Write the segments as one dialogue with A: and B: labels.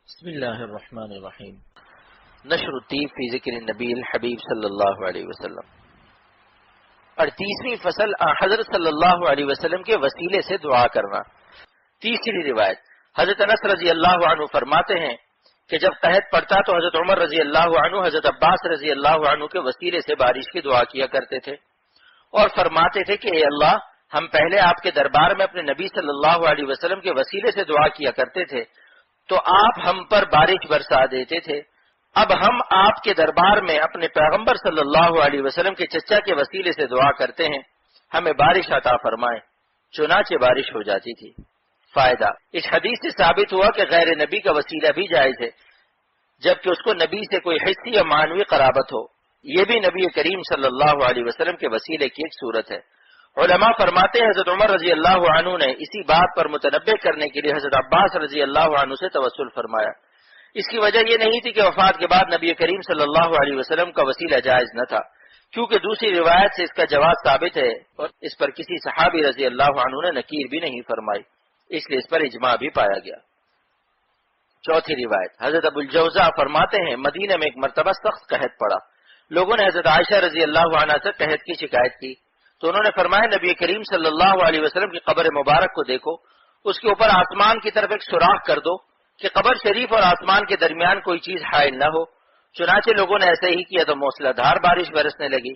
A: بسم اللہ الرحمن الرحیم۔ نشر الطیب فی ذکر النبی الحبیب صلی اللہ علیہ وسلم۔ اور تیسری فصل حضرت صلی اللہ علیہ وسلم کے وسیلے سے دعا کرنا۔ تیسری روایت، حضرت انس رضی اللہ عنہ فرماتے ہیں کہ جب قحط پڑتا تو حضرت عمر رضی اللہ عنہ حضرت عباس رضی اللہ عنہ کے وسیلے سے بارش کی دعا کیا کرتے تھے اور فرماتے تھے کہ اے اللہ، ہم پہلے آپ کے دربار میں اپنے نبی صلی اللہ علیہ وسلم کے وسیلے سے دعا کیا کرتے تھے تو آپ ہم پر بارش برسا دیتے تھے، اب ہم آپ کے دربار میں اپنے پیغمبر صلی اللہ علیہ وسلم کے چچا کے وسیلے سے دعا کرتے ہیں ہمیں بارش عطا فرمائیں، چنانچہ بارش ہو جاتی تھی۔ فائدہ، اس حدیث سے ثابت ہوا کہ غیر نبی کا وسیلہ بھی جائز ہے جبکہ اس کو نبی سے کوئی حسی یا معنوی قرابت ہو، یہ بھی نبی کریم صلی اللہ علیہ وسلم کے وسیلے کی ایک صورت ہے۔ علماء فرماتے ہیں حضرت عمر رضی اللہ عنہ نے اسی بات پر متنبہ کرنے کے لیے حضرت عباس رضی اللہ عنہ سے توسل فرمایا۔ اس کی وجہ یہ نہیں تھی کہ وفات کے بعد نبی کریم صلی اللہ علیہ وسلم کا وسیلہ جائز نہ تھا، کیونکہ دوسری روایت سے اس کا جواز ثابت ہے اور اس پر کسی صحابی رضی اللہ عنہ نے نکیر بھی نہیں فرمائی، اس لیے اس پر اجماع بھی پایا گیا۔ چوتھی روایت، حضرت ابو الجوزا فرماتے ہیں مدینہ میں ایک مرتبہ سخت قحط پڑا، لوگوں نے حضرت عائشہ رضی اللہ عنہا سے قحط کی شکایت کی تو انہوں نے فرمایا نبی کریم صلی اللہ علیہ وسلم کی قبر مبارک کو دیکھو، اس کے اوپر آسمان کی طرف ایک سوراخ کر دو کہ قبر شریف اور آسمان کے درمیان کوئی چیز حائل نہ ہو۔ چنانچہ لوگوں نے ایسے ہی کیا تو موسلا دھار بارش برسنے لگی۔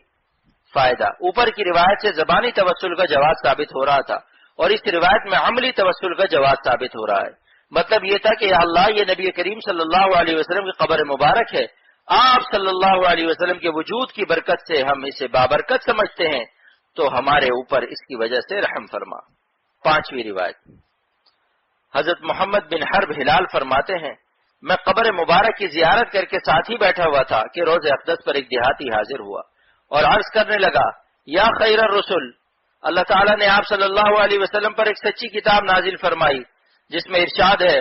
A: فائدہ، اوپر کی روایت سے زبانی توسل کا جواز ثابت ہو رہا تھا اور اس روایت میں عملی توسل کا جواز ثابت ہو رہا ہے۔ مطلب یہ تھا کہ یا اللہ، یہ نبی کریم صلی اللہ علیہ وسلم کی قبر مبارک ہے، آپ صلی اللہ علیہ وسلم کے وجود کی برکت سے ہم اسے بابرکت سمجھتے ہیں تو ہمارے اوپر اس کی وجہ سے رحم فرما۔ پانچویں روایت، حضرت محمد بن حرب ہلال فرماتے ہیں میں قبر مبارک کی زیارت کر کے ساتھ ہی بیٹھا ہوا تھا کہ روز اقدس پر ایک دیہاتی حاضر ہوا اور عرض کرنے لگا یا خیر الرسل، اللہ تعالیٰ نے آپ صلی اللہ علیہ وسلم پر ایک سچی کتاب نازل فرمائی جس میں ارشاد ہے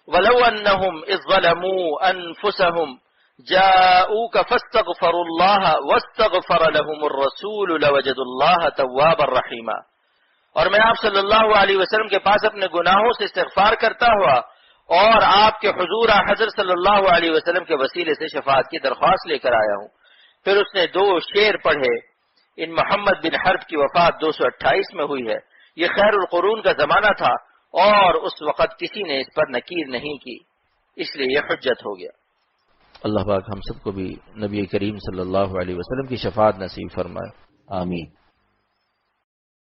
A: وَلَوْ أَنَّهُمْ إِذْ ظَلَمُوا أَنفُسَهُمْ جَاءُوكَ فَاسْتَغْفَرُوا اللَّهَ وَاسْتَغْفَرَ لَهُمُ الرَّسُولُ لَوَجَدُوا اللَّهَ تَوَّابًا رَحِيمًا۔ اور میں آپ صلی اللہ علیہ وسلم کے پاس اپنے گناہوں سے استغفار کرتا ہوا اور آپ کے حضور حضرت صلی اللہ علیہ وسلم کے وسیلے سے شفاعت کی درخواست لے کر آیا ہوں۔ پھر اس نے دو شعر پڑھے۔ ان محمد بن حرب کی وفات 228 میں ہوئی ہے، یہ خیر القرون کا زمانہ تھا اور اس وقت کسی نے اس پر نکیر نہیں کی، اس لیے یہ حجت ہو گیا۔ اللہ پاک ہم سب کو بھی نبی کریم صلی اللہ علیہ وسلم کی شفاعت نصیب فرمائے، آمین۔